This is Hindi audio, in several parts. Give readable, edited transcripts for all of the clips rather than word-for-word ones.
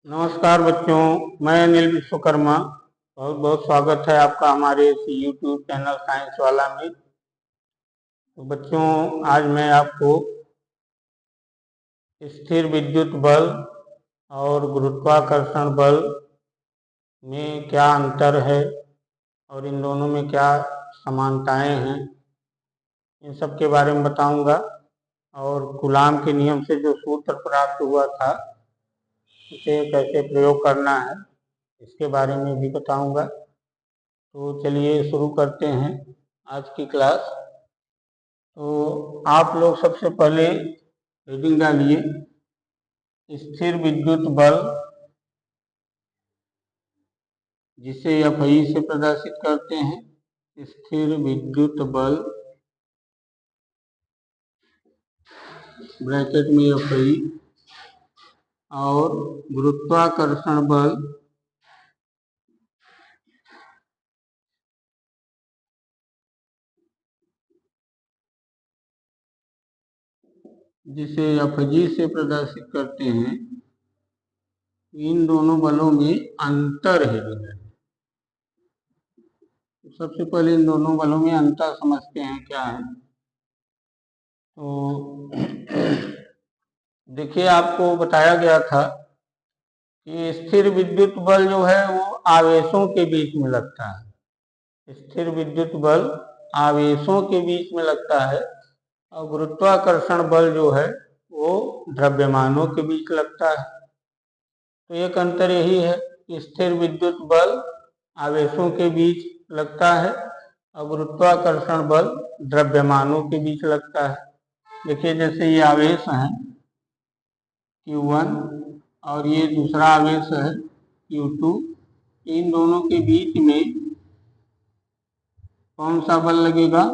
नमस्कार बच्चों, मैं अनिल विश्वकर्मा। बहुत बहुत स्वागत है आपका हमारे इस YouTube चैनल साइंस वाला में। तो बच्चों, आज मैं आपको स्थिर विद्युत बल और गुरुत्वाकर्षण बल में क्या अंतर है और इन दोनों में क्या समानताएं हैं, इन सब के बारे में बताऊंगा। और कूलाम के नियम से जो सूत्र प्राप्त हुआ था उसे कैसे प्रयोग करना है, इसके बारे में भी बताऊंगा। तो चलिए शुरू करते हैं आज की क्लास। तो आप लोग सबसे पहले रीडिंग डालिए। स्थिर विद्युत बल जिसे Fi से प्रदर्शित करते हैं, स्थिर विद्युत बल ब्रैकेट में Fi और गुरुत्वाकर्षण बल जिसे Fg से प्रदर्शित करते हैं, इन दोनों बलों में अंतर है। सबसे पहले इन दोनों बलों में अंतर समझते हैं क्या है। तो देखिए, आपको बताया गया था कि स्थिर विद्युत बल जो है वो आवेशों के बीच में लगता है। स्थिर विद्युत बल आवेशों के बीच में लगता है और गुरुत्वाकर्षण बल जो है वो द्रव्यमानों के बीच लगता है। तो एक अंतर यही है कि स्थिर विद्युत बल आवेशों के बीच लगता है और गुरुत्वाकर्षण बल द्रव्यमानों के बीच लगता है। देखिए, जैसे ये आवेश हैं Q1 और ये दूसरा आवेश है Q2, इन दोनों के बीच में कौन सा बल लगेगा?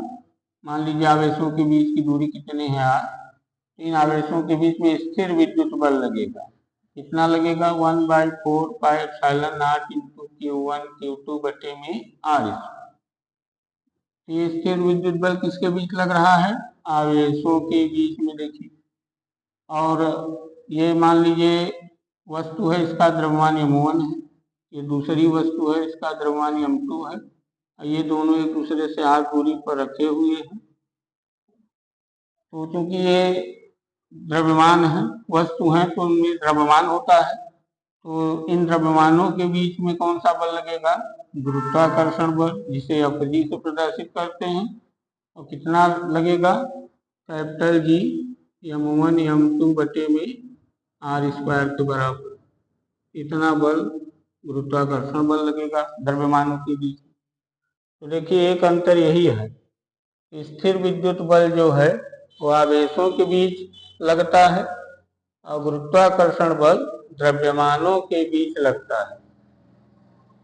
मान लीजिए आवेशों के बीच की दूरी कितनी है R, इन आवेशों के बीच में स्थिर विद्युत बल लगेगा। कितना लगेगा? 1/4πε0 इंटू Q1 Q2 बटे में R। ये स्थिर विद्युत बल किसके बीच लग रहा है? आवेशों के बीच में। देखिए, और ये मान लीजिए वस्तु है, इसका द्रव्यमान m1 है, ये दूसरी वस्तु है, इसका द्रव्यमान m2 है, ये दोनों एक दूसरे से r दूरी पर रखे हुए हैं। तो चूंकि ये द्रव्यमान है, वस्तु है, तो उनमें द्रव्यमान होता है। तो इन द्रव्यमानों के बीच में कौन सा बल लगेगा? गुरुत्वाकर्षण बल, जिसे Fg से प्रदर्शित करते हैं। और कितना लगेगा? कैपिटल G m1 m2 बटे में r² के बराबर इतना बल गुरुत्वाकर्षण बल लगेगा द्रव्यमानों के बीच। तो देखिए, एक अंतर यही है, स्थिर विद्युत बल जो है वो आवेशों के बीच लगता है और गुरुत्वाकर्षण बल द्रव्यमानों के बीच लगता है।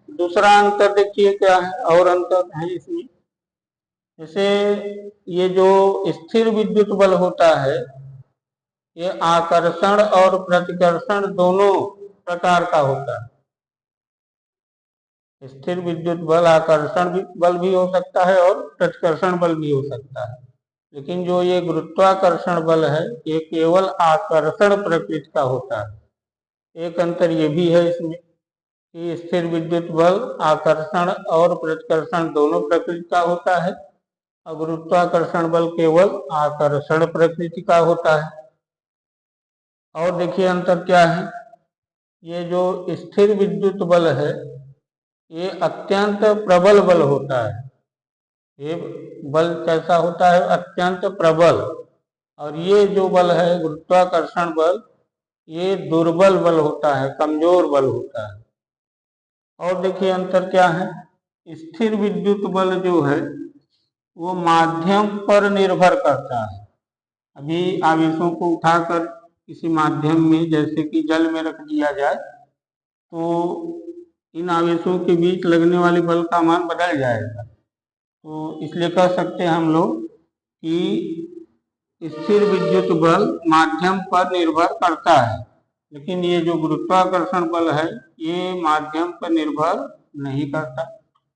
दूसरा अंतर देखिए क्या है, और अंतर है इसमें। जैसे ये जो स्थिर विद्युत बल होता है, ये आकर्षण और प्रतिकर्षण दोनों प्रकार का होता है। स्थिर विद्युत बल आकर्षण बल भी हो सकता है और प्रतिकर्षण बल भी हो सकता है। लेकिन जो ये गुरुत्वाकर्षण बल है, ये केवल आकर्षण प्रकृति का होता है। एक अंतर ये भी है इसमें कि स्थिर विद्युत बल आकर्षण और प्रतिकर्षण दोनों प्रकृति का होता है और गुरुत्वाकर्षण बल केवल आकर्षण प्रकृति का होता है। और देखिए अंतर क्या है, ये जो स्थिर विद्युत बल है ये अत्यंत प्रबल बल होता है। ये बल कैसा होता है? अत्यंत प्रबल। और ये जो बल है गुरुत्वाकर्षण बल, ये दुर्बल बल होता है, कमजोर बल होता है। और देखिए अंतर क्या है, स्थिर विद्युत बल जो है वो माध्यम पर निर्भर करता है। अभी आवेशों को उठाकर किसी माध्यम में, जैसे कि जल में रख दिया जाए, तो इन आवेशों के बीच लगने वाले बल का मान बदल जाएगा। तो इसलिए कह सकते हैं हम लोग कि स्थिर विद्युत बल माध्यम पर निर्भर करता है, लेकिन ये जो गुरुत्वाकर्षण बल है ये माध्यम पर निर्भर नहीं करता।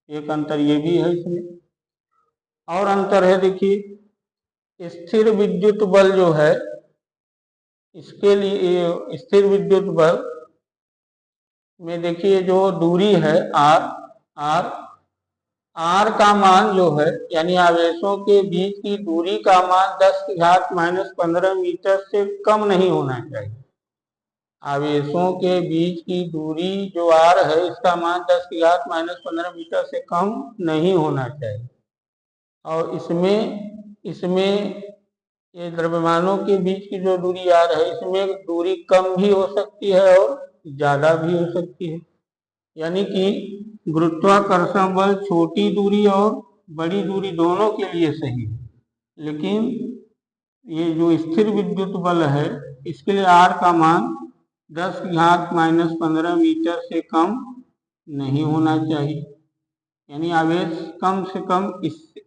एक अंतर ये भी है इसमें। और अंतर है, देखिए, स्थिर विद्युत बल जो है, इसके लिए स्थिर विद्युत बल में देखिए जो दूरी है आर, आर आर का मान जो है यानी आवेशों के बीच की दूरी का मान 10 की घात -15 मीटर से कम नहीं होना चाहिए। आवेशों के बीच की दूरी जो आर है इसका मान 10 की घात -15 मीटर से कम नहीं होना चाहिए। और इसमें इसमें ये द्रव्यमानों के बीच की जो दूरी आर है इसमें दूरी कम भी हो सकती है और ज्यादा भी हो सकती है। यानी कि गुरुत्वाकर्षण बल छोटी दूरी और बड़ी दूरी दोनों के लिए सही है, लेकिन ये जो स्थिर विद्युत बल है इसके लिए आर का मान 10 की घात -15 मीटर से कम नहीं होना चाहिए। यानी आवेश कम से कम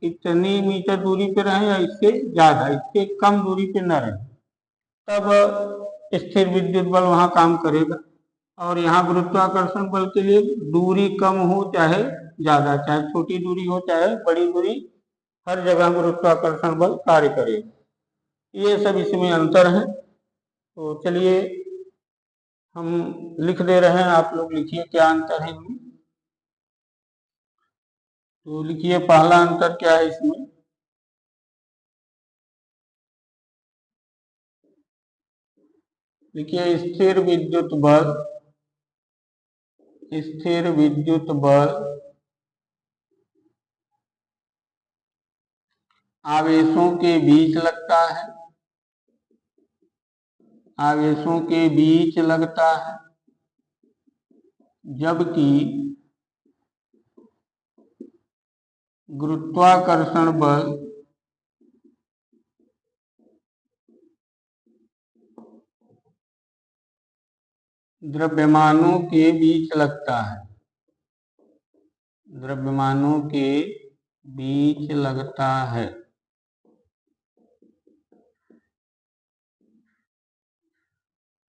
इतनी मीटर दूरी पे रहे या इससे ज्यादा, इससे कम दूरी पे न रहे, तब स्थिर विद्युत बल वहां काम करेगा। और यहाँ गुरुत्वाकर्षण बल के लिए दूरी कम हो चाहे ज्यादा, चाहे छोटी दूरी हो चाहे बड़ी दूरी, हर जगह गुरुत्वाकर्षण बल कार्य करेगा। ये सब इसमें अंतर है। तो चलिए हम लिख दे रहे हैं, आप लोग लिखिए क्या अंतर है इनमें। तो लिखिए पहला अंतर क्या है इसमें। लिखिए स्थिर विद्युत बल, स्थिर विद्युत बल आवेशों के बीच लगता है, आवेशों के बीच लगता है, जबकि गुरुत्वाकर्षण बल द्रव्यमानों के बीच लगता है, द्रव्यमानों के बीच लगता है।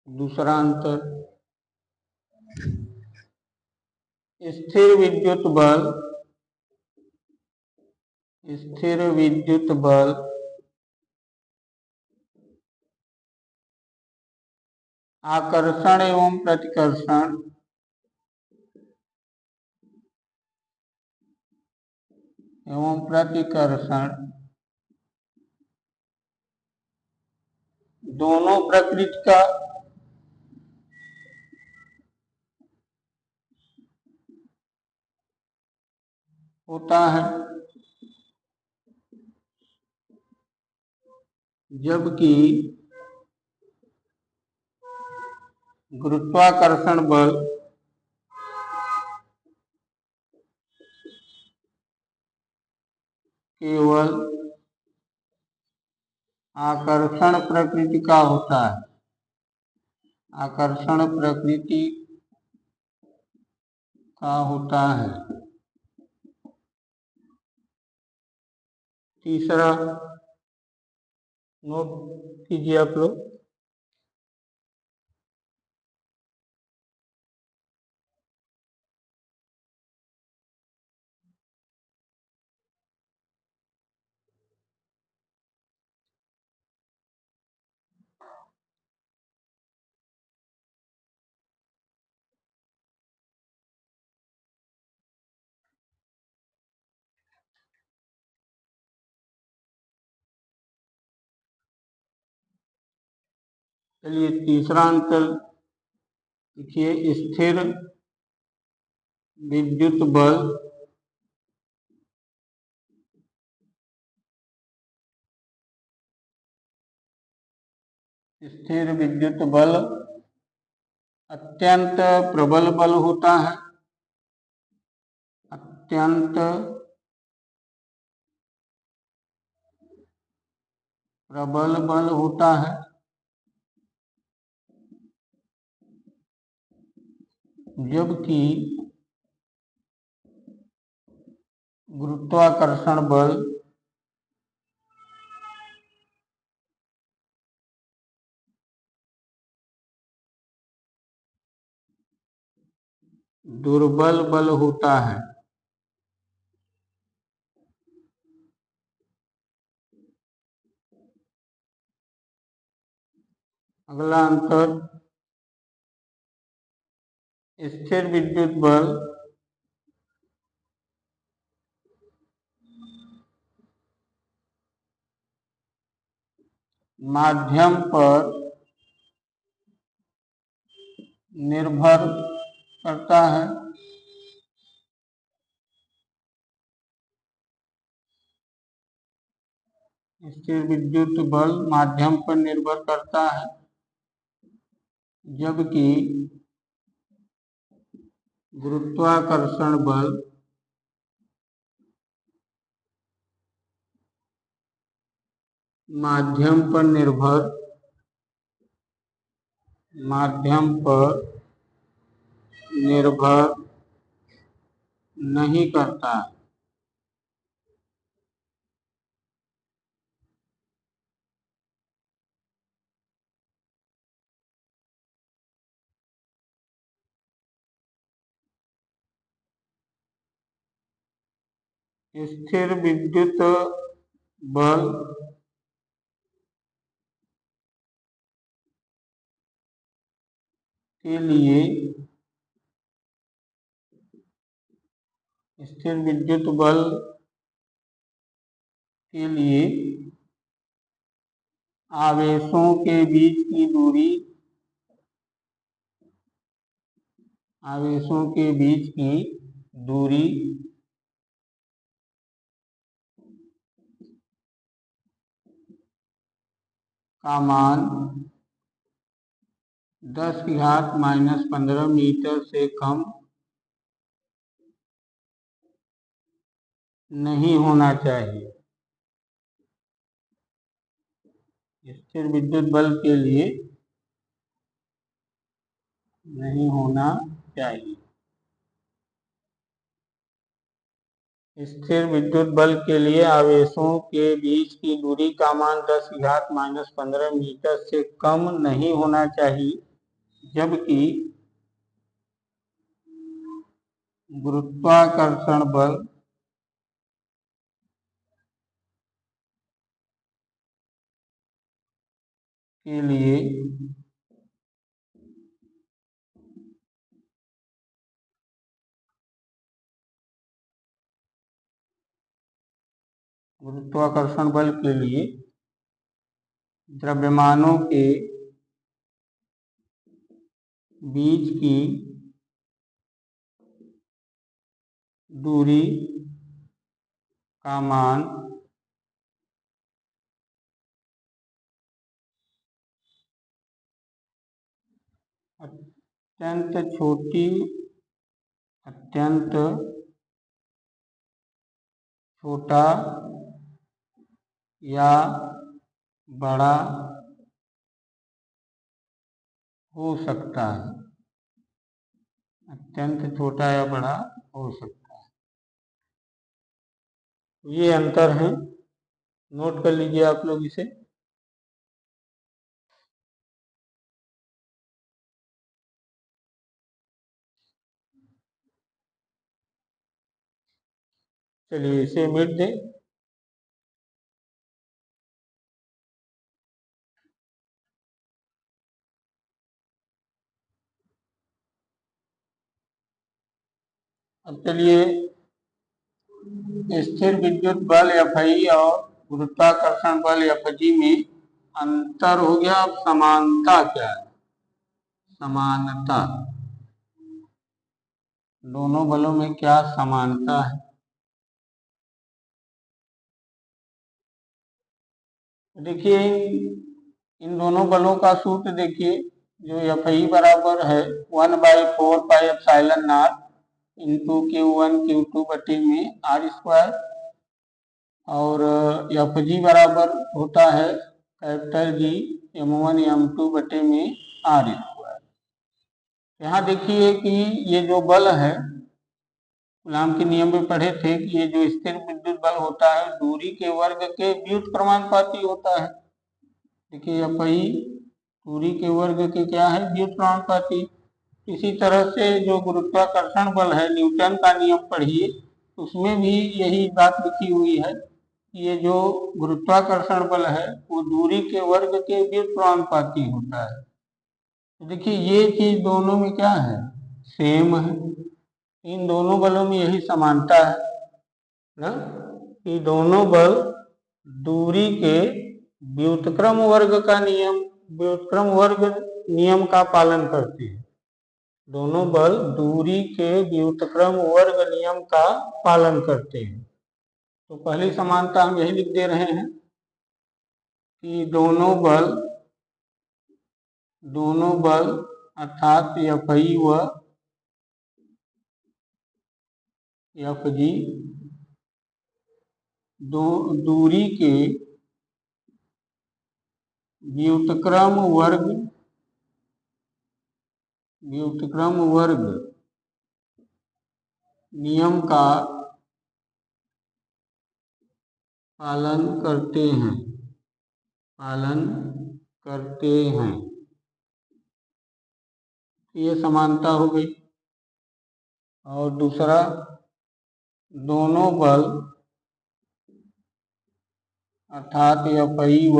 दूसरा अंतर, स्थिर विद्युत बल, स्थिर विद्युत बल आकर्षण एवं प्रतिकर्षण दोनों प्रकृति का होता है, जबकि गुरुत्वाकर्षण बल केवल आकर्षण प्रकृति का होता है, आकर्षण प्रकृति का होता है। तीसरा नोट कीजिए आप लोग, चलिए तीसरा अंतर लिखिए, स्थिर विद्युत बल स्थिर विद्युत बल अत्यंत प्रबल बल होता है, अत्यंत प्रबल बल होता है, जबकि गुरुत्वाकर्षण बल दुर्बल बल होता है। अगला अंतर, स्थिर विद्युत बल माध्यम पर निर्भर करता है। स्थिर विद्युत बल माध्यम पर निर्भर करता है, जबकि गुरुत्वाकर्षण बल माध्यम पर निर्भर नहीं करता है। स्थिर विद्युत बल के लिए आवेशों के बीच की दूरी का मान 10⁻⁻15 मीटर से कम नहीं होना चाहिए। स्थिर विद्युत बल के लिए नहीं होना चाहिए। स्थिर विद्युत बल के लिए आवेशों के बीच की दूरी का मान 10⁻⁻15 मीटर से कम नहीं होना चाहिए, जबकि गुरुत्वाकर्षण बल के लिए द्रव्यमानों के बीच की दूरी का मान अत्यंत छोटा या बड़ा हो सकता है। अत्यंत छोटा या बड़ा हो सकता है। ये अंतर है, नोट कर लीजिए आप लोग इसे। चलिए इसे मिट दें। अब चलिए स्थिर विद्युत बल Fi और गुरुत्वाकर्षण बल Fg में अंतर हो गया। अब समानता क्या है? समानता, दोनों बलों में क्या समानता है? देखिए इन दोनों बलों का सूत्र देखिए, जो Fi बराबर है 1/4πε0 इंटू Q1 Q2 बटे में R², और Fg बराबर होता है कैपिटल G m1 m2 बटे में R²। यहाँ देखिए कि ये जो बल है, कूलाम के नियम में पढ़े थे कि ये जो स्थिर विद्युत बल होता है दूरी के वर्ग के व्युत्क्रमानुपाती होता है। देखिए Fi दूरी के वर्ग के क्या है? व्युत्क्रमानुपाती। इसी तरह से जो गुरुत्वाकर्षण बल है, न्यूटन का नियम पढ़िए, उसमें भी यही बात लिखी हुई है कि ये जो गुरुत्वाकर्षण बल है वो दूरी के वर्ग के व्युत्क्रमानुपाती होता है। तो देखिए ये चीज दोनों में क्या है? सेम है। इन दोनों बलों में यही समानता है ना कि दोनों बल दूरी के व्युत्क्रम वर्ग नियम का पालन करते हैं। दोनों बल दूरी के व्युत्क्रम वर्ग नियम का पालन करते हैं। तो पहली समानता हम यही लिख दे रहे हैं कि दोनों बल अर्थात Fi व Fg दूरी के व्युत्क्रम वर्ग नियम का पालन करते हैं। ये समानता हो गई। और दूसरा, दोनों बल अर्थात Fi व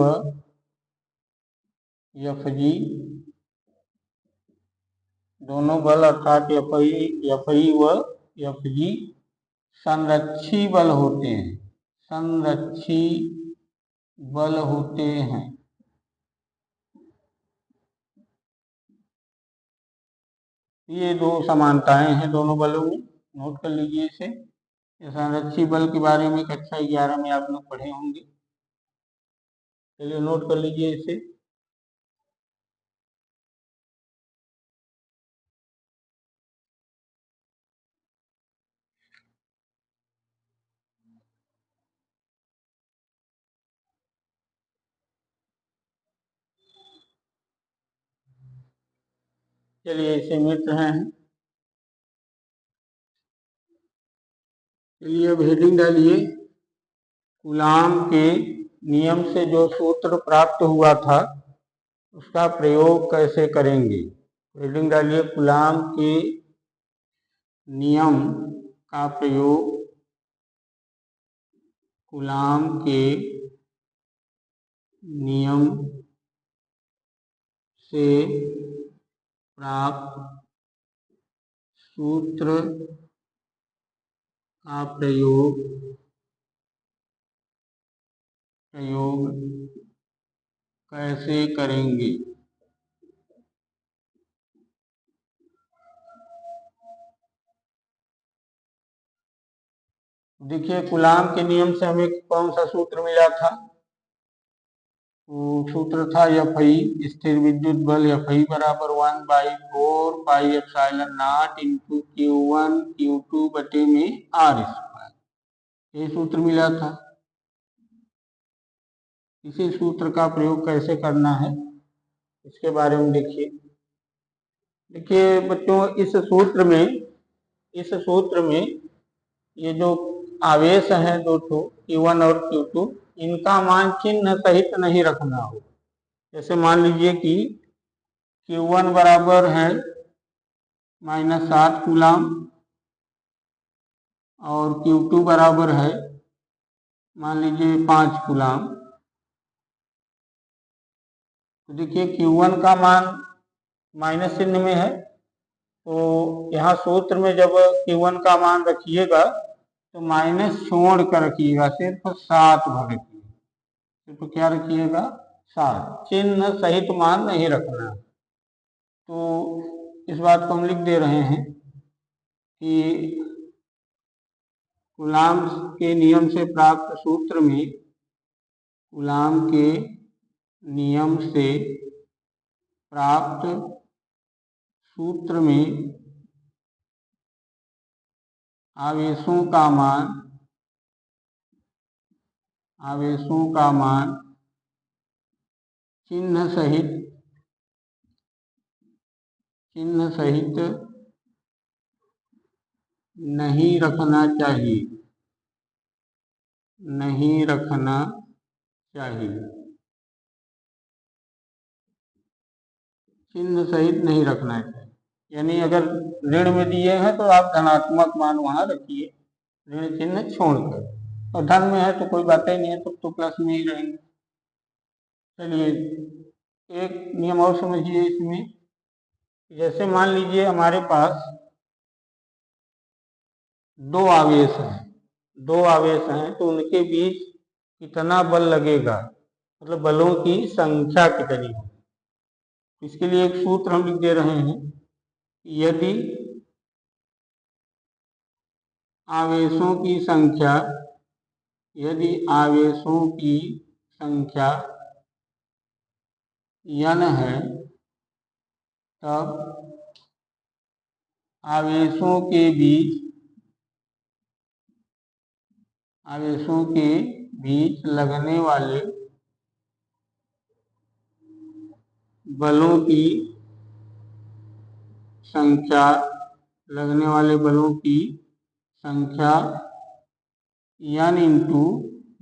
Fg दोनों बल अर्थात Fi व Fg संरक्षी बल होते हैं। ये दो समानताएं हैं दोनों बलों में, नोट कर लीजिए इसे। संरक्षी बल के बारे में कक्षा 11 में आप लोग पढ़े होंगे। चलिए नोट कर लीजिए इसे। चलिए इसे मिट रहे हैं। चलिए अब हेडिंग डालिए, कूलाम के नियम से जो सूत्र प्राप्त हुआ था उसका प्रयोग कैसे करेंगे। हेडिंग डालिए, कूलाम के नियम का प्रयोग कूलाम के नियम से प्राप्त सूत्र का प्रयोग कैसे करेंगे। देखिए, कूलाम के नियम से हमें कौन सा सूत्र मिला था? वो सूत्र था Fi, स्थिर विद्युत बल Fi बराबर 1/4 pi epsilon not into Q1 Q2 बटे में R²। ये सूत्र मिला था। इसी सूत्र का प्रयोग कैसे करना है इसके बारे में देखिए। बच्चों, इस सूत्र में ये जो आवेश हैं दो ठो Q1 और Q2, इनका मान चिन्ह सहित नहीं रखना हो। जैसे मान लीजिए कि Q1 बराबर है -7 कूलाम और Q2 बराबर है मान लीजिए 5 कूलाम। तो देखिए, Q1 का मान माइनस चिन्ह में है, तो यहाँ सूत्र में जब Q1 का मान रखिएगा तो माइनस छोड़ कर रखिएगा, सिर्फ 7 भर रखिएगा। सिर्फ क्या रखिएगा? 7, चिन्ह सहित मान नहीं रखना। तो इस बात को हम लिख दे रहे हैं कि कूलाम के नियम से प्राप्त सूत्र में कूलाम के नियम से प्राप्त सूत्र में आवेशों का मान चिन्ह सहित नहीं रखना चाहिए। चिन्ह सहित नहीं रखना चाहिए, यानी अगर ऋण में दिए हैं तो आप धनात्मक मान वहां रखिए, ऋण चिन्ह छोड़कर। और धन में है तो कोई बात ही नहीं है, तो प्लस में ही रहेंगे। चलिए एक नियम और समझिए इसमें। जैसे मान लीजिए हमारे पास दो आवेश हैं तो उनके बीच कितना बल लगेगा, मतलब बलों की संख्या कितनी है। इसके लिए एक सूत्र हम लिख दे रहे हैं, यदि आवेशों की संख्या n है, तब आवेशों के बीच लगने वाले बलों की संख्या n into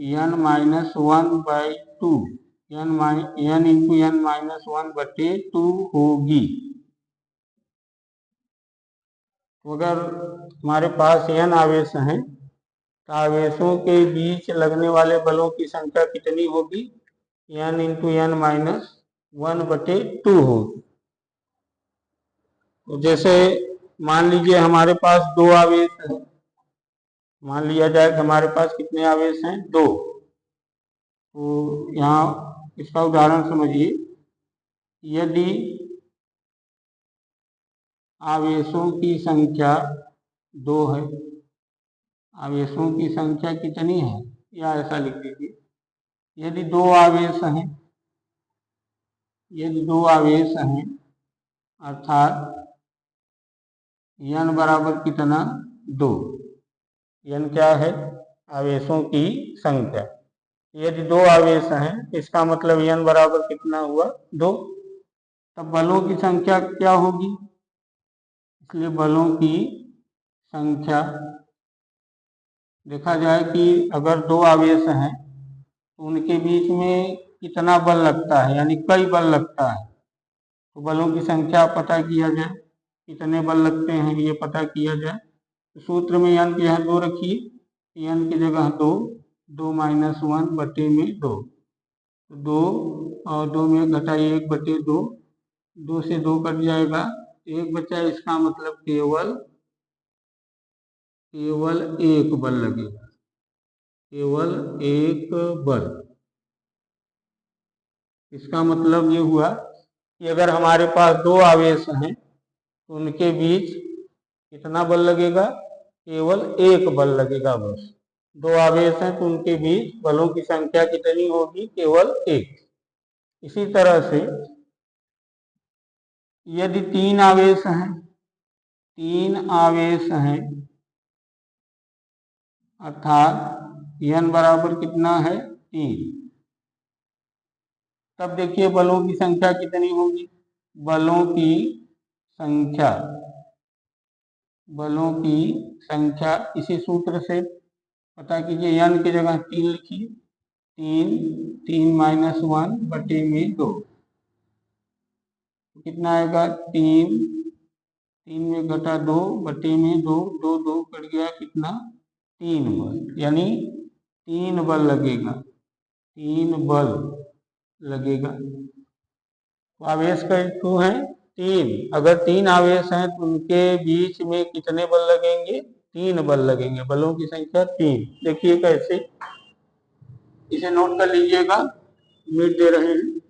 n minus 1/2 n into n minus 1/2 होगी। तो अगर हमारे पास n आवेश हैं तो आवेशों के बीच लगने वाले बलों की संख्या कितनी होगी, n इंटू n माइनस 1/2 होगी। तो जैसे मान लीजिए हमारे पास दो आवेश हैं, मान लिया जाए कि हमारे पास कितने आवेश हैं, दो। तो यहाँ इसका उदाहरण समझिए, यदि आवेशों की संख्या 2 है, आवेशों की संख्या कितनी है, या ऐसा लिख दीजिए, यदि दो आवेश हैं अर्थात n बराबर कितना, 2। n क्या है, आवेशों की संख्या। यदि दो आवेश हैं इसका मतलब n बराबर कितना हुआ, 2। तब बलों की संख्या क्या होगी, इसलिए बलों की संख्या देखा जाए कि अगर दो आवेश हैं तो उनके बीच में कितना बल लगता है, यानी कई बल लगता है। तो बलों की संख्या पता किया जाए, कितने बल लगते हैं ये पता किया जाए। तो सूत्र में n की यहाँ 2 रखिए, n की जगह 2 माइनस 1/2, 2 और 2 में घटाइए 1/2, 2 से 2 कट जाएगा, 1 बचा। इसका मतलब केवल एक बल लगेगा, केवल एक बल। इसका मतलब ये हुआ कि अगर हमारे पास दो आवेश हैं तो उनके बीच कितना बल लगेगा, केवल एक बल लगेगा बस। दो आवेश हैं तो उनके बीच बलों की संख्या कितनी होगी, केवल एक। इसी तरह से यदि तीन आवेश हैं अर्थात n बराबर कितना है, 3, तब देखिए बलों की संख्या कितनी होगी, बलों की संख्या इसी सूत्र से पता कीजिए, n की जगह 3 लिखिए, 3 माइनस 1/2, कितना आएगा, 3 में घटा 2/2, 2 कट गया, कितना, 3 बल, यानी 3 बल लगेगा। तो आवेश का क्यों है, 3। अगर 3 आवेश हैं तो उनके बीच में कितने बल लगेंगे, 3 बल लगेंगे, बलों की संख्या 3। देखिए कैसे, इसे नोट कर लीजिएगा, मिट दे रहे हैं।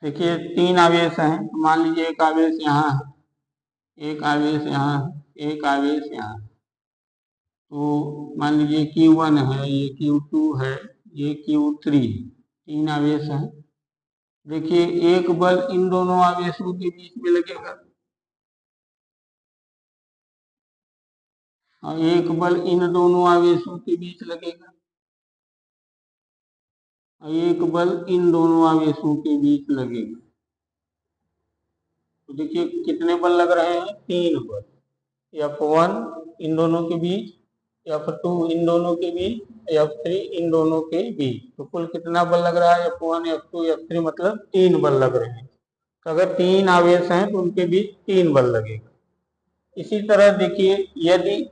देखिए 3 आवेश हैं, मान लीजिए एक आवेश यहाँ है, एक आवेश यहाँ है, एक आवेश यहाँ। तो मान लीजिए Q1 है, ये Q2 है, ये Q3 है, 3 आवेश हैं। देखिए एक बल इन दोनों आवेशों के बीच में लगेगा और एक बल इन दोनों आवेशों के बीच लगेगा और एक बल इन दोनों आवेशों के बीच लगेगा। तो देखिए कितने बल लग रहे हैं, 3 बल, F1 इन दोनों के बीच, F2 इन दोनों के बीच, F3 इन दोनों के बीच। तो कुल कितना बल लग रहा है, F1 F2 F3, मतलब 3 बल लग रहे हैं। तो अगर 3 आवेश हैं तो उनके बीच 3 बल लगेगा। इसी तरह देखिए यदि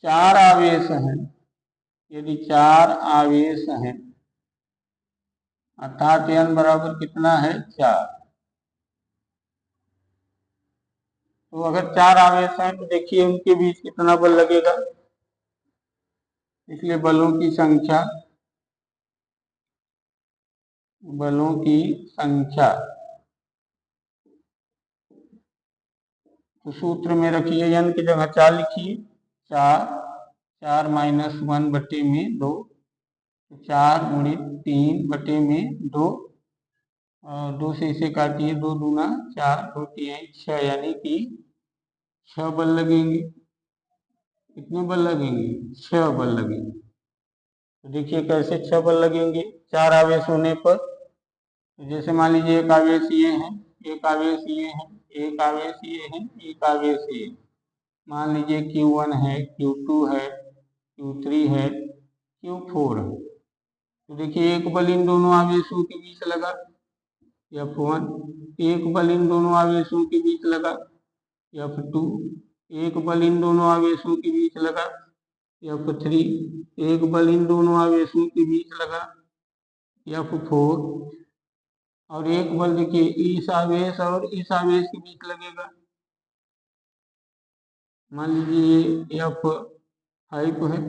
4 आवेश हैं, अर्थात n बराबर कितना है 4। तो अगर 4 आवेश हैं तो देखिए उनके बीच कितना बल लगेगा। इसलिए बलों की संख्या तो सूत्र में रखिए n की जगह 4 लिखिए। 4 माइनस 1 बटे में 2, 4 गुणित 3 बटे में 2, और 2 से इसे काटिए, 2 दूना 4, 2 3 6, यानी कि 6 बल लगेंगे। कितने बल लगेंगे? 6 बल लगेंगे। तो देखिए कैसे 6 बल लगेंगे 4 आवेश होने पर। तो जैसे मान लीजिए एक आवेश ये है, एक आवेश ये है, एक आवेश ये है, एक आवेश ये। मान लीजिए Q1 है, Q2 है, Q3 है, Q4 है। तो देखिए एक बल इन दोनों आवेशों के बीच लगा F1, एक बल इन दोनों आवेशों के बीच लगा F2, एक बल इन दोनों आवेशों के बीच लगा F3, एक बल इन दोनों आवेशों के बीच लगा F4, और एक बल देखिए इस आवेश और इस आवेश के बीच लगेगा। मान लीजिए F5 है,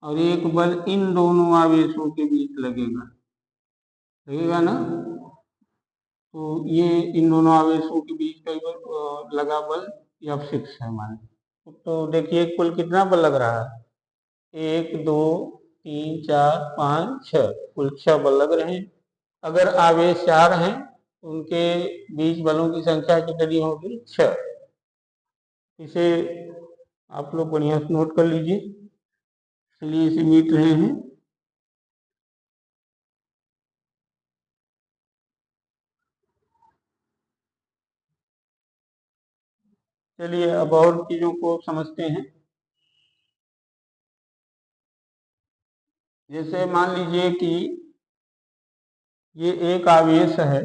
और एक बल इन दोनों आवेशों के बीच लगेगा ना। तो ये इन दोनों आवेशों के बीच का लगा बल F6 है मान। तो देखिए कुल कितना बल लग रहा है? 1 2 3 4 5 6, कुल 6 बल लग रहे हैं। अगर आवेश 4 हैं तो उनके बीच बलों की संख्या कितनी होगी? 6। इसे आप लोग बढ़िया से नोट कर लीजिए, इसलिए इसे मीट रहे हैं। चलिए अब और चीजों को समझते हैं। जैसे मान लीजिए कि ये एक आवेश है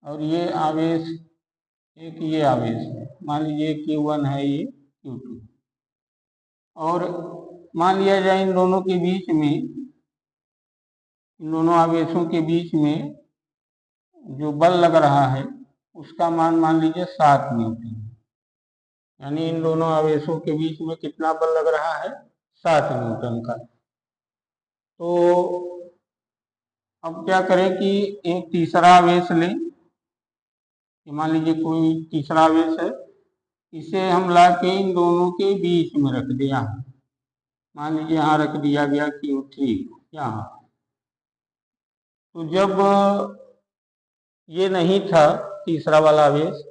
और ये आवेश एक ये आवेश है। मान लीजिए Q1 है, ये Q2, और मान लिया जाए इन दोनों के बीच में, इन दोनों आवेशों के बीच में जो बल लग रहा है उसका मान लीजिए 7 न्यूटन। यानी इन दोनों आवेशों के बीच में कितना बल लग रहा है? 7 न्यूटन का। तो अब क्या करें कि एक तीसरा आवेश लें। मान लीजिए कोई तीसरा आवेश है, इसे हम ला के इन दोनों के बीच में रख दिया। मान लीजिए यहाँ रख दिया गया Q3 यहाँ। तो जब ये नहीं था तीसरा वाला आवेश,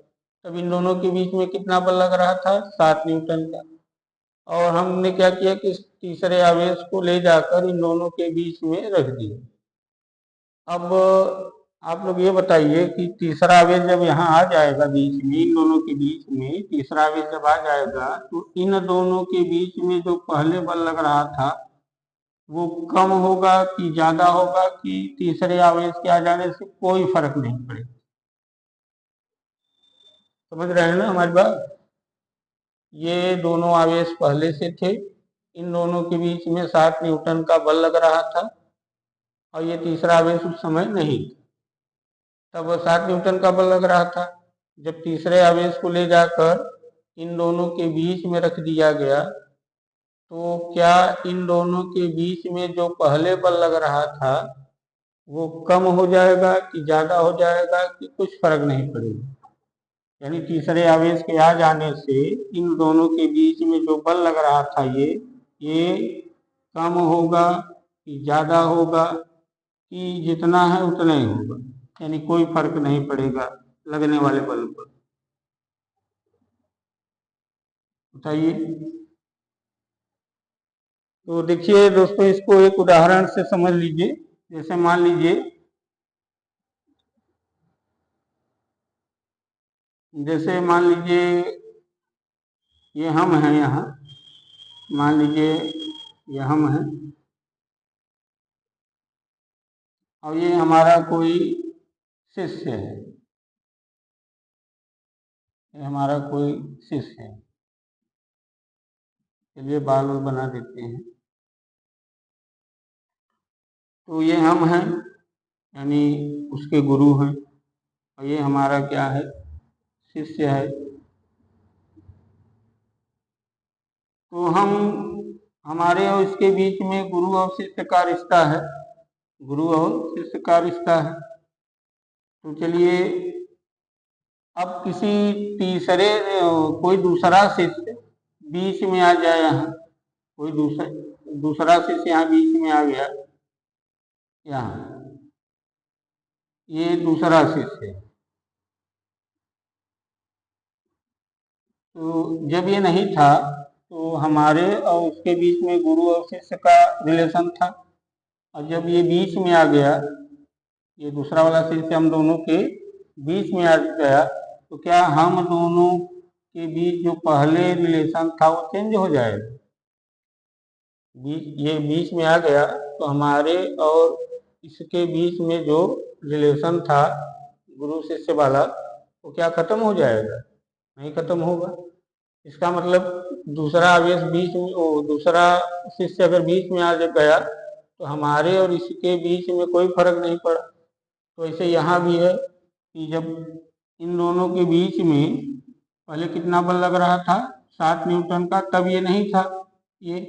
तब इन दोनों के बीच में कितना बल लग रहा था? 7 न्यूटन का। और हमने क्या किया कि इस तीसरे आवेश को ले जाकर इन दोनों के बीच में रख दिया। अब आप लोग ये बताइए कि तीसरा आवेश जब यहाँ आ जाएगा बीच में, इन दोनों के बीच में तीसरा आवेश जब आ जाएगा तो इन दोनों के बीच में जो पहले बल लग रहा था वो कम होगा कि ज्यादा होगा, कि तीसरे आवेश के आ जाने से कोई फर्क नहीं पड़ेगा? समझ रहे हैं ना हमारी बात? ये दोनों आवेश पहले से थे, इन दोनों के बीच में 7 न्यूटन का बल लग रहा था, और ये तीसरा आवेश उस समय नहीं, तब 7 न्यूटन का बल लग रहा था। जब तीसरे आवेश को ले जाकर इन दोनों के बीच में रख दिया गया, तो क्या इन दोनों के बीच में जो पहले बल लग रहा था वो कम हो जाएगा कि ज्यादा हो जाएगा, कि कुछ फर्क नहीं पड़ेगा? यानी तीसरे आवेश के आ जाने से इन दोनों के बीच में जो बल लग रहा था ये कम होगा कि ज्यादा होगा, कि जितना है उतना ही होगा, यानी कोई फर्क नहीं पड़ेगा लगने वाले बल पर? बताइए। तो देखिए दोस्तों, इसको एक उदाहरण से समझ लीजिए। जैसे मान लीजिए, ये हम हैं यहाँ, मान लीजिए ये हम हैं, और ये हमारा कोई शिष्य है, ये हमारा कोई शिष्य है। चलिए बाल बना देते हैं। तो ये हम हैं, यानी उसके गुरु हैं, और ये हमारा क्या है, शिष्य है। तो हमारे और इसके बीच में गुरु और शिष्य का रिश्ता है, गुरु और शिष्य का रिश्ता है। तो चलिए, अब किसी तीसरे कोई दूसरा शिष्य बीच में आ जाए, यहाँ कोई दूसरा शिष्य यहाँ बीच में आ गया, यहाँ ये दूसरा शिष्य है। तो जब ये नहीं था तो हमारे और उसके बीच में गुरु और शिष्य का रिलेशन था, और जब ये बीच में आ गया, ये दूसरा वाला शिष्य हम दोनों के बीच में आ गया, तो क्या हम दोनों के बीच जो पहले रिलेशन था वो चेंज हो जाएगा? ये बीच में आ गया तो हमारे और इसके बीच में जो रिलेशन था गुरु शिष्य वाला, वो क्या खत्म हो जाएगा? नहीं खत्म होगा। इसका मतलब दूसरा आवेश बीच में, दूसरा शिष्य अगर बीच में आ गया तो हमारे और इसके बीच में कोई फर्क नहीं पड़ा। तो ऐसे यहाँ भी है कि जब इन दोनों के बीच में पहले कितना बल लग रहा था, 7 न्यूटन का, तब ये नहीं था, ये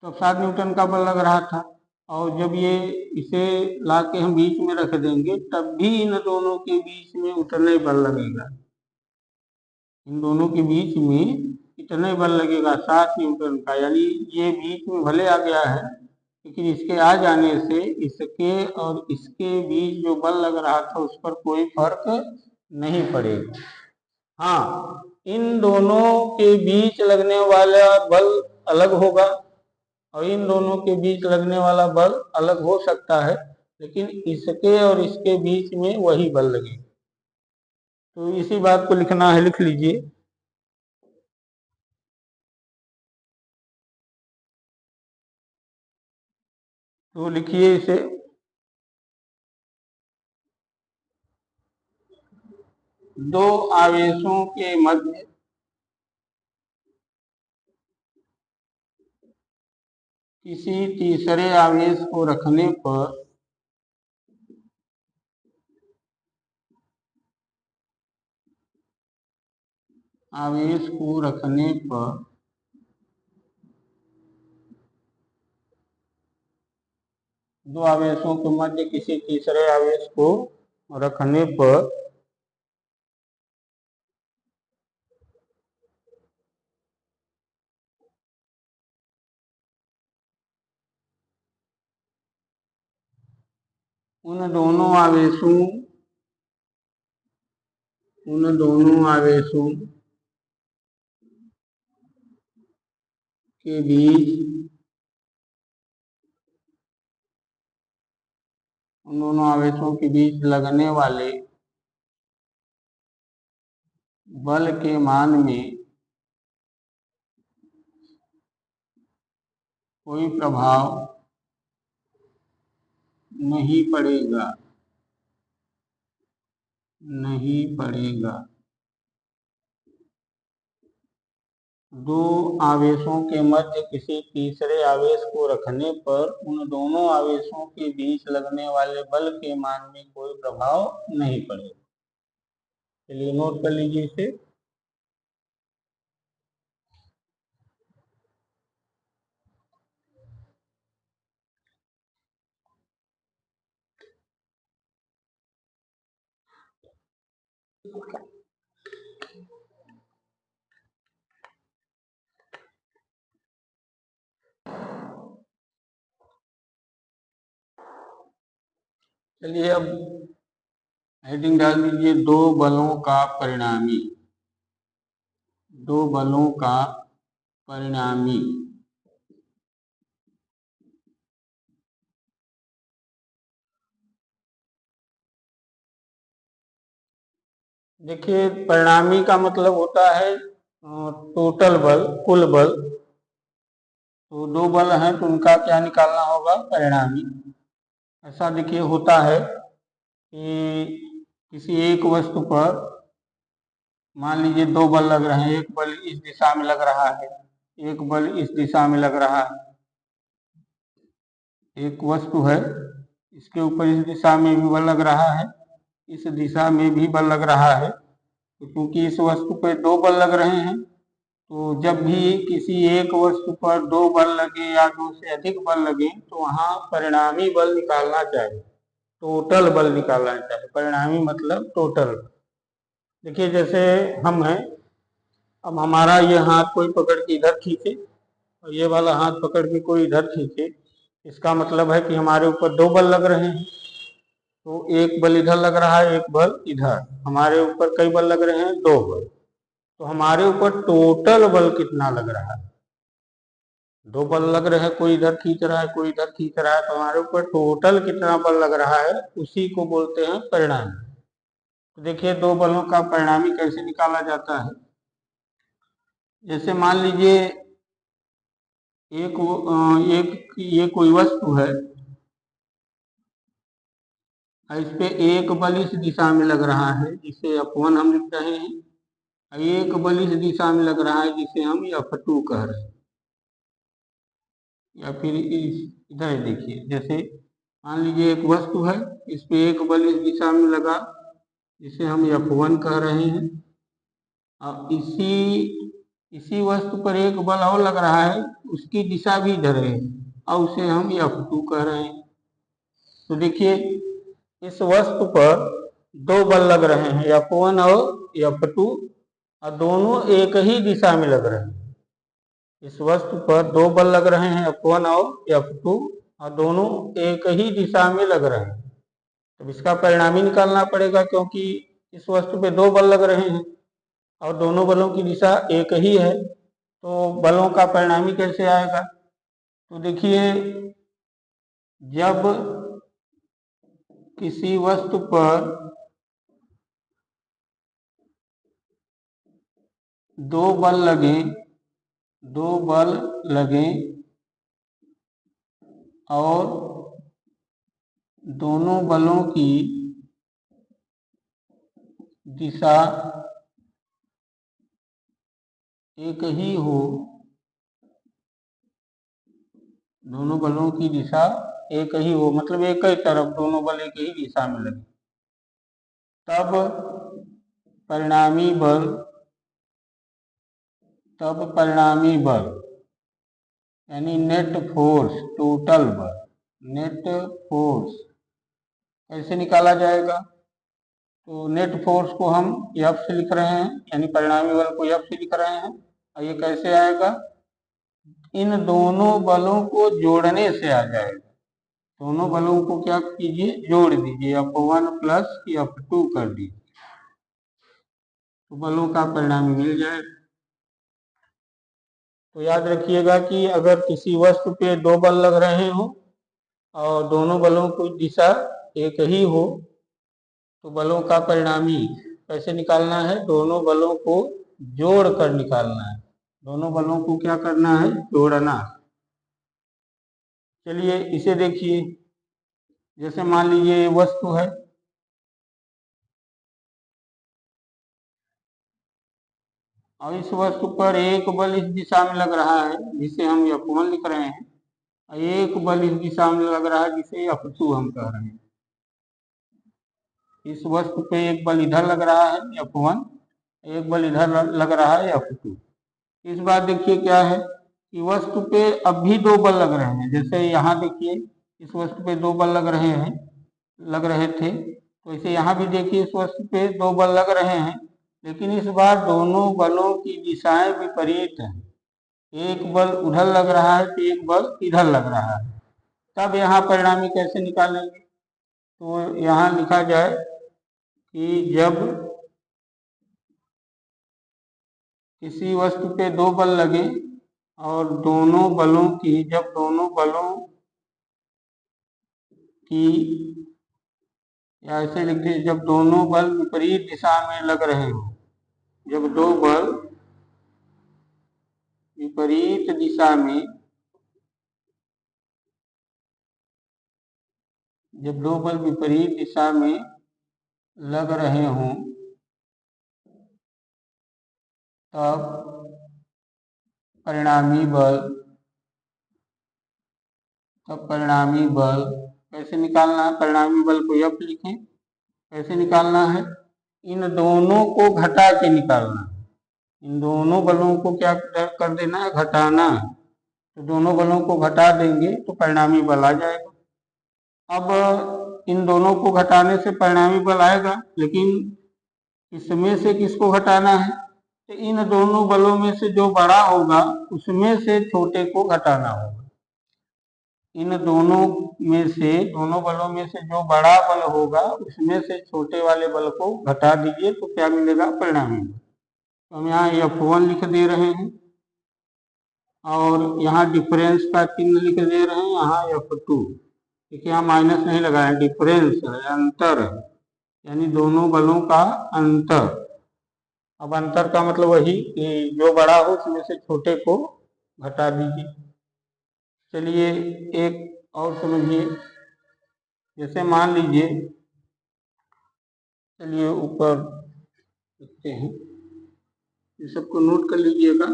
तब 7 न्यूटन का बल लग रहा था, और जब ये इसे ला के हम बीच में रख देंगे तब भी इन दोनों के बीच में उतना ही बल लगेगा, इन दोनों के बीच में इतना ही बल लगेगा 7 न्यूटन का। यानी ये बीच में भले आ गया है, लेकिन इसके आ जाने से इसके और इसके बीच जो बल लग रहा था उस पर कोई फर्क नहीं पड़ेगा। हाँ, इन दोनों के बीच लगने वाला बल अलग होगा और इन दोनों के बीच लगने वाला बल अलग हो सकता है, लेकिन इसके और इसके बीच में वही बल लगेगा। तो इसी बात को लिखना है, लिख लीजिए। तो लिखिए इसे, दो आवेशों के मध्य किसी तीसरे आवेश को रखने पर आवेश को रखने पर दो आवेशों के मध्य किसी तीसरे आवेश को रखने पर उन दोनों आवेशों के बीच उन दोनों आवेशों के बीच लगने वाले बल के मान में कोई प्रभाव नहीं पड़ेगा, नहीं पड़ेगा। दो आवेशों के मध्य किसी तीसरे आवेश को रखने पर उन दोनों आवेशों के बीच लगने वाले बल के मान में कोई प्रभाव नहीं पड़ेगा। चलिए नोट कर लीजिए इसे। चलिए अब हेडिंग डाल दीजिए, दो बलों का परिणामी, दो बलों का परिणामी। देखिए, परिणामी का मतलब होता है टोटल बल, कुल बल। तो दो बल हैं तो उनका क्या निकालना होगा, परिणामी। ऐसा देखिए होता है कि किसी एक वस्तु पर मान लीजिए दो बल लग रहे हैं, एक बल इस दिशा में लग रहा है, एक बल इस दिशा में लग रहा है। एक वस्तु है, इसके ऊपर इस दिशा में भी बल लग रहा है, इस दिशा में भी बल लग रहा है। तो क्योंकि इस वस्तु पे दो बल लग रहे हैं, तो जब भी किसी एक वस्तु पर दो बल लगे या दो से अधिक बल लगे तो वहां परिणामी बल निकालना चाहिए, टोटल बल निकालना चाहिए। परिणामी मतलब टोटल। देखिए जैसे हम हैं, अब हमारा ये हाथ कोई पकड़ के इधर खींचे और ये वाला हाथ पकड़ के कोई इधर खींचे, इसका मतलब है कि हमारे ऊपर दो बल लग रहे हैं। तो एक बल इधर लग रहा है, एक बल इधर, हमारे ऊपर कई बल लग रहे हैं, दो बल। तो हमारे ऊपर टोटल बल कितना लग रहा है? दो बल लग रहे हैं, कोई इधर खींच रहा है, कोई इधर खींच रहा है, तो हमारे ऊपर टोटल कितना बल लग रहा है, उसी को बोलते हैं परिणामी। तो देखिए दो बलों का परिणामी कैसे निकाला जाता है। जैसे मान लीजिए एक ये कोई वस्तु है, इस पे एक बल इस दिशा में लग रहा है जिसे F1 हम लिख रहे हैं, एक बल इस दिशा में लग रहा है जिसे हम F2 कह रहे हैं। या फिर इधर देखिए, जैसे मान लीजिए एक वस्तु है, इस पे एक बल इस दिशा में लगा जिसे हम F1 कह रहे हैं, और इसी वस्तु पर एक बल और लग रहा है, उसकी दिशा भी इधर है और उसे हम F2 कह रहे हैं। तो देखिए इस वस्तु पर दो बल लग रहे हैं, F1 और F2, और दोनों एक ही दिशा में लग रहे हैं। इस वस्तु पर दो बल लग रहे हैं, F1 और F2, और दोनों एक ही दिशा में लग रहे हैं। तो इसका परिणामी निकालना पड़ेगा, क्योंकि इस वस्तु पे दो बल लग रहे हैं और दोनों बलों की दिशा एक ही है। तो बलों का परिणामी कैसे आएगा? तो देखिए जब किसी वस्तु पर दो बल लगे और दोनों बलों की दिशा एक ही हो, दोनों बलों की दिशा एक ही हो, मतलब एक ही तरफ दोनों बल एक ही दिशा में लगे, तब परिणामी बल यानी नेट फोर्स, टोटल बल, नेट फोर्स कैसे निकाला जाएगा? तो नेट फोर्स को हम F से लिख रहे हैं, यानी परिणामी बल को F से लिख रहे हैं। और ये कैसे आएगा? इन दोनों बलों को जोड़ने से आ जाएगा। दोनों बलों को क्या कीजिए, जोड़ दीजिए, F1 प्लस F2 कर दीजिए, तो बलों का परिणामी मिल जाएगा। तो याद रखिएगा कि अगर किसी वस्तु पे दो बल लग रहे हो और दोनों बलों की दिशा एक ही हो, तो बलों का परिणामी कैसे निकालना है? दोनों बलों को जोड़ कर निकालना है। दोनों बलों को क्या करना है? जोड़ना। चलिए इसे देखिए, जैसे मान लीजिए ये वस्तु है, और इस वस्तु पर एक बल इस दिशा में लग रहा है जिसे हम F1 लिख रहे हैं, और एक बल इस दिशा में लग रहा है जिसे F2 हम कह रहे हैं। इस वस्तु पे एक बल इधर लग रहा है F1, एक बल इधर लग रहा है F2। इस बार देखिए क्या है कि वस्तु पे अब भी दो बल लग रहे हैं। जैसे यहाँ देखिए इस वस्तु पे दो बल लग रहे थे, तो इसे यहाँ भी देखिए इस वस्तु पे दो बल लग रहे हैं, लेकिन इस बार दोनों बलों की दिशाएं विपरीत हैं। एक बल उधर लग रहा है तो एक बल इधर लग रहा है। तब यहाँ परिणामी कैसे निकालेंगे? तो यहाँ लिखा जाए कि जब किसी वस्तु पे दो बल लगे और जब दोनों बलों की, या ऐसे लिख दीजिए, जब दोनों बल विपरीत दिशा में लग रहे हो, जब दो बल विपरीत दिशा में जब दो बल विपरीत दिशा में लग रहे हों, तब परिणामी बल तब परिणामी बल कैसे निकालना है, परिणामी बल को F लिखें। कैसे निकालना है, इन दोनों को घटा के निकालना है। इन दोनों बलों को क्या कर देना है, घटाना। तो दोनों बलों को घटा देंगे तो परिणामी बल आ जाएगा। अब इन दोनों को घटाने से परिणामी बल आएगा, लेकिन इसमें से किसको घटाना है, तो इन दोनों बलों में से जो बड़ा होगा उसमें से छोटे को घटाना होगा। इन दोनों बलों में से जो बड़ा बल होगा उसमें से छोटे वाले बल को घटा दीजिए तो क्या मिलेगा, परिणामी बल। तो हम यहाँ F1 लिख दे रहे हैं और यहाँ डिफरेंस का चिन्ह लिख दे रहे हैं, यहाँ F2। देखिए यहाँ माइनस नहीं लगाया, डिफरेंस है, अंतर है, यानी दोनों बलों का अंतर। अब अंतर का मतलब वही कि जो बड़ा हो उसमें से छोटे को घटा दीजिए। चलिए एक और समझिए, जैसे मान लीजिए, चलिए ऊपर लिखते हैं, ये सबको नोट कर लीजिएगा,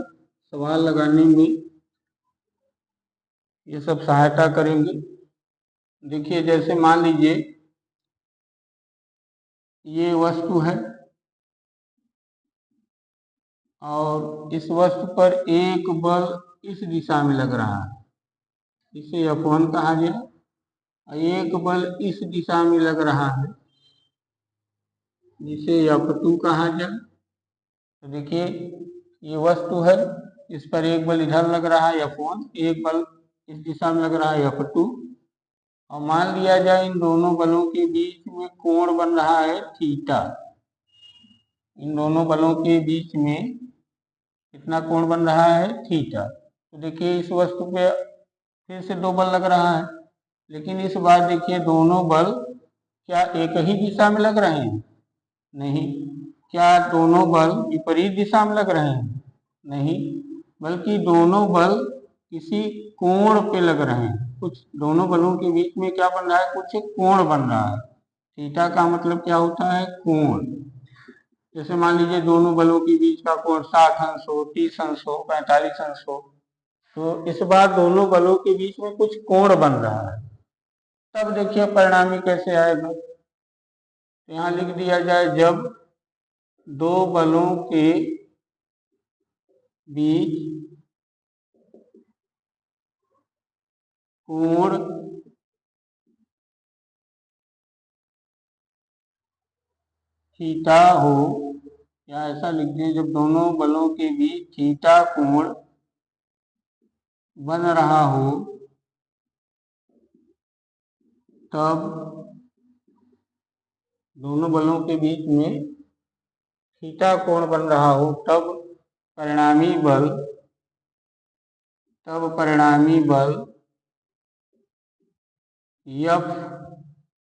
सवाल लगाने में ये सब सहायता करेंगे। देखिए जैसे मान लीजिए ये वस्तु है और इस वस्तु पर एक बल इस दिशा में लग रहा है, इसे F1 कहा गया। एक बल इस दिशा में लग रहा है जिसे F2 कहा जाए। तो देखिए ये वस्तु है, इस पर एक बल इधर लग रहा है F1, एक बल इस दिशा में लग रहा है F2, और मान लिया जाए इन दोनों बलों के बीच में कोण बन रहा है थीटा। इन दोनों बलों के बीच में कितना कोण बन रहा है, थीटा। तो देखिए इस वस्तु पे फिर से दो बल लग रहा है, लेकिन इस बार देखिए दोनों बल क्या एक ही दिशा में लग रहे हैं, नहीं। क्या दोनों बल विपरीत दिशा में लग रहे हैं, नहीं, बल्कि दोनों बल किसी कोण पे लग रहे हैं। कुछ दोनों बलों के बीच में क्या बन रहा है, कुछ कोण बन रहा है। थीटा का मतलब क्या होता है, कोण। जैसे मान लीजिए दोनों बलों के बीच का कोण 60 अंश हो, 30 अंश हो, 45 अंश हो, तो इस बार दोनों बलों के बीच में कुछ कोण बन रहा है। तब देखिए परिणामी कैसे आएगा, तो यहाँ लिख दिया जाए, जब दो बलों के बीच कोण थीटा हो, या ऐसा लिख दें, जब दोनों बलों के बीच थीटा कोण बन रहा हो तब दोनों बलों के बीच में थीटा कोण बन रहा हो तब परिणामी बल F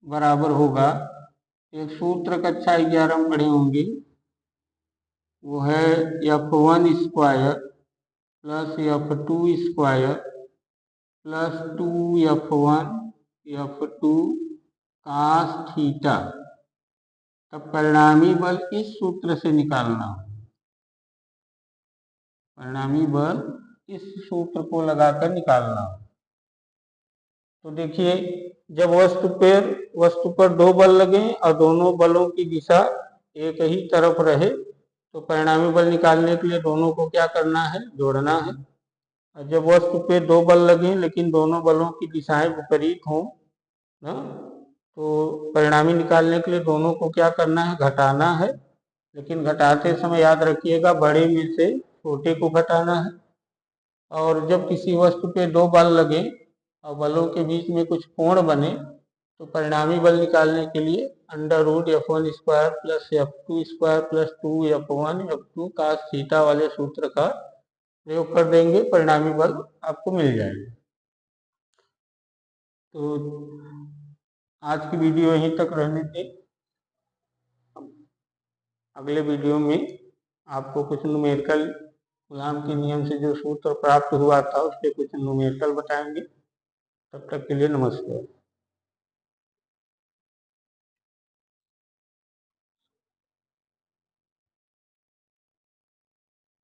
बराबर होगा, एक सूत्र कक्षा 11 में पढ़े होंगे, वो है F1 square plus F2 square plus 2F1 F2 cos theta. तब परिणामी बल इस सूत्र से निकालना, परिणामी बल इस सूत्र को लगाकर निकालना। तो देखिए जब वस्तु पर दो बल लगे और दोनों बलों की दिशा एक ही तरफ रहे तो परिणामी बल निकालने के लिए दोनों को क्या करना है, जोड़ना है। और जब वस्तु पे दो बल लगे लेकिन दोनों बलों की दिशाएं विपरीत हों ना, तो परिणामी निकालने के लिए दोनों को क्या करना है, घटाना है। लेकिन घटाते समय याद रखिएगा बड़े में से छोटे को घटाना है। और जब किसी वस्तु पे दो बल लगे और बलों के बीच में कुछ कोण बने तो परिणामी बल निकालने के लिए √F1 square plus F2 square plus 2F1 F2 cos theta वाले सूत्र का प्रयोग कर देंगे, परिणामी बल आपको मिल जाएगा। तो आज की वीडियो यहीं तक रहने दें। अगले वीडियो में आपको कुछ न्यूमेरिकल कूलॉम के नियम से जो सूत्र प्राप्त हुआ था उसके कुछ न्यूमेरिकल बताएंगे। तब तक के लिए नमस्कार।